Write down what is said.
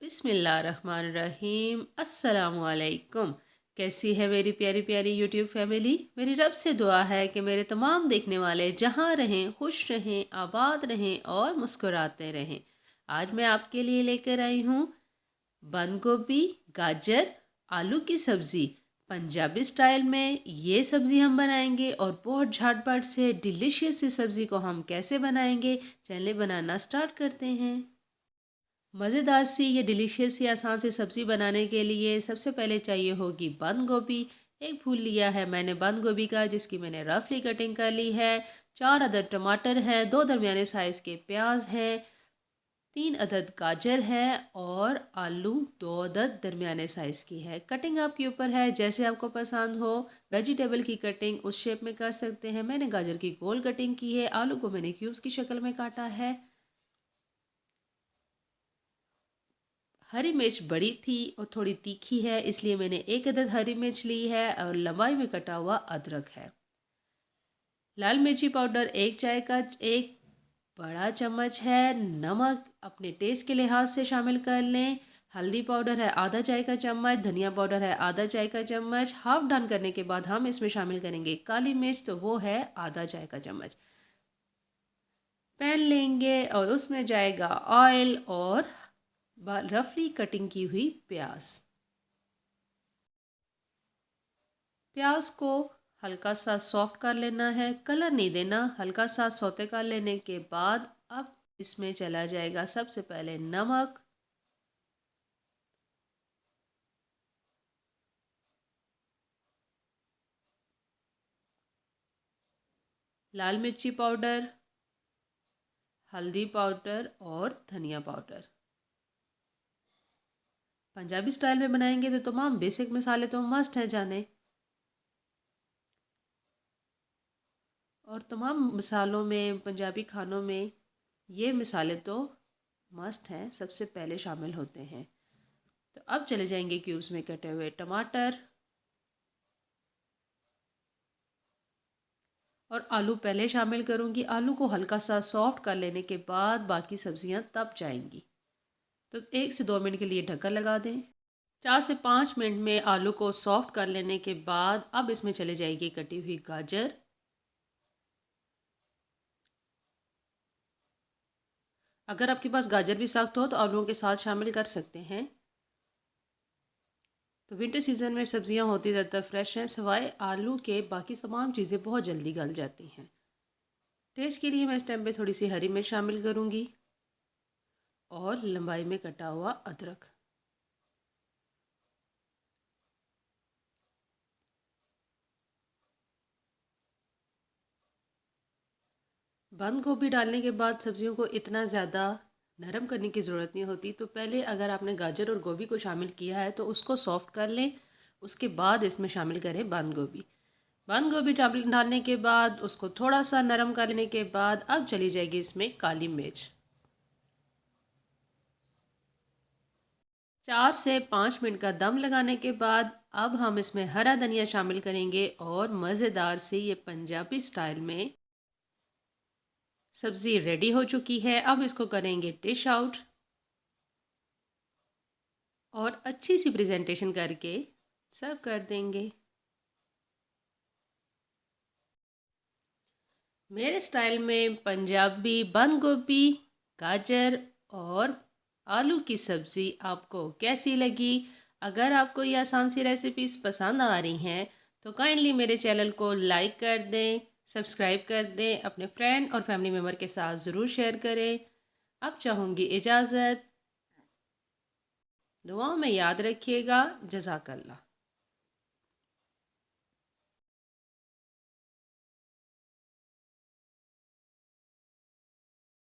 बिस्मिल्लाहिर्रहमानिर्रहीम। अस्सलामुअलैकुम। कैसी है मेरी प्यारी प्यारी यूट्यूब फैमिली। मेरी रब से दुआ है कि मेरे तमाम देखने वाले जहाँ रहें, खुश रहें, आबाद रहें और मुस्कुराते रहें। आज मैं आपके लिए लेकर आई हूँ बंद गोभी, गाजर, आलू की सब्ज़ी। पंजाबी स्टाइल में ये सब्ज़ी हम बनाएंगे और बहुत झटपट से डिलीशियस सी सब्ज़ी को हम कैसे बनाएंगे, चलिए बनाना स्टार्ट करते हैं। मज़ेदार सी ये डिलीशियस सी आसान सी सब्ज़ी बनाने के लिए सबसे पहले चाहिए होगी बंद गोभी। एक फूल लिया है मैंने बंद गोभी का, जिसकी मैंने रफली कटिंग कर ली है। 4 अदद टमाटर हैं, 2 दरमियाने साइज़ के प्याज हैं, 3 अदद गाजर है और आलू 2 अदद दरमियाने साइज़ की है। कटिंग आपके ऊपर है, जैसे आपको पसंद हो। वेजिटेबल की कटिंग उस शेप में कर सकते हैं। मैंने गाजर की गोल कटिंग की है, आलू को मैंने क्यूब्स की शक्ल में काटा है। हरी मिर्च बड़ी थी और थोड़ी तीखी है, इसलिए मैंने 1 अदद हरी मिर्च ली है और लंबाई में कटा हुआ अदरक है। लाल मिर्ची पाउडर 1 बड़ा चम्मच है। नमक अपने टेस्ट के लिहाज से शामिल कर लें। हल्दी पाउडर है आधा चाय का चम्मच। धनिया पाउडर है आधा चाय का चम्मच। हाफ डन करने के बाद हम इसमें शामिल करेंगे काली मिर्च, तो वो है आधा चाय का चम्मच। पैन लेंगे और उसमें जाएगा ऑयल और रफली कटिंग की हुई प्याज। प्याज को हल्का सा सॉफ्ट कर लेना है, कलर नहीं देना। हल्का सा सौते कर लेने के बाद अब इसमें चला जाएगा सबसे पहले नमक, लाल मिर्ची पाउडर, हल्दी पाउडर और धनिया पाउडर। पंजाबी स्टाइल में बनाएंगे तो तमाम बेसिक मसाले तो मस्ट हैं जाने, और तमाम मसालों में, पंजाबी खानों में ये मसाले तो मस्ट हैं, सबसे पहले शामिल होते हैं। तो अब चले जाएंगे क्यूब्स में कटे हुए टमाटर और आलू पहले शामिल करूंगी। आलू को हल्का सा सॉफ्ट कर लेने के बाद बाकी सब्जियां तब जाएंगी। तो 1 से 2 मिनट के लिए ढक्कन लगा दें। 4 से 5 मिनट में आलू को सॉफ्ट कर लेने के बाद अब इसमें चले जाएगी कटी हुई गाजर। अगर आपके पास गाजर भी सख्त हो तो आलूओं के साथ शामिल कर सकते हैं। तो विंटर सीज़न में सब्जियां होती ज़्यादातर फ्रेश हैं, सिवाय आलू के बाकी तमाम चीज़ें बहुत जल्दी गल जाती हैं। टेस्ट के लिए मैं इस टाइम पे थोड़ी सी हरी मिर्च शामिल करूँगी और लंबाई में कटा हुआ अदरक। बंद गोभी डालने के बाद सब्जियों को इतना ज़्यादा नरम करने की ज़रूरत नहीं होती। तो पहले अगर आपने गाजर और गोभी को शामिल किया है तो उसको सॉफ्ट कर लें, उसके बाद इसमें शामिल करें बंद गोभी। बंद गोभी डालने के बाद उसको थोड़ा सा नरम करने के बाद अब चली जाएगी इसमें काली मिर्च। 4 से 5 मिनट का दम लगाने के बाद अब हम इसमें हरा धनिया शामिल करेंगे और मज़ेदार से ये पंजाबी स्टाइल में सब्ज़ी रेडी हो चुकी है। अब इसको करेंगे डिश आउट और अच्छी सी प्रेजेंटेशन करके सर्व कर देंगे। मेरे स्टाइल में पंजाबी बंद गोभी, गाजर और आलू की सब्ज़ी आपको कैसी लगी? अगर आपको ये आसान सी रेसिपीज़ पसंद आ रही हैं तो काइंडली मेरे चैनल को लाइक कर दें, सब्सक्राइब कर दें, अपने फ्रेंड और फैमिली मेम्बर के साथ ज़रूर शेयर करें। अब चाहूँगी इजाज़त। दुआओं में याद रखिएगा। जज़ाकल्लाह।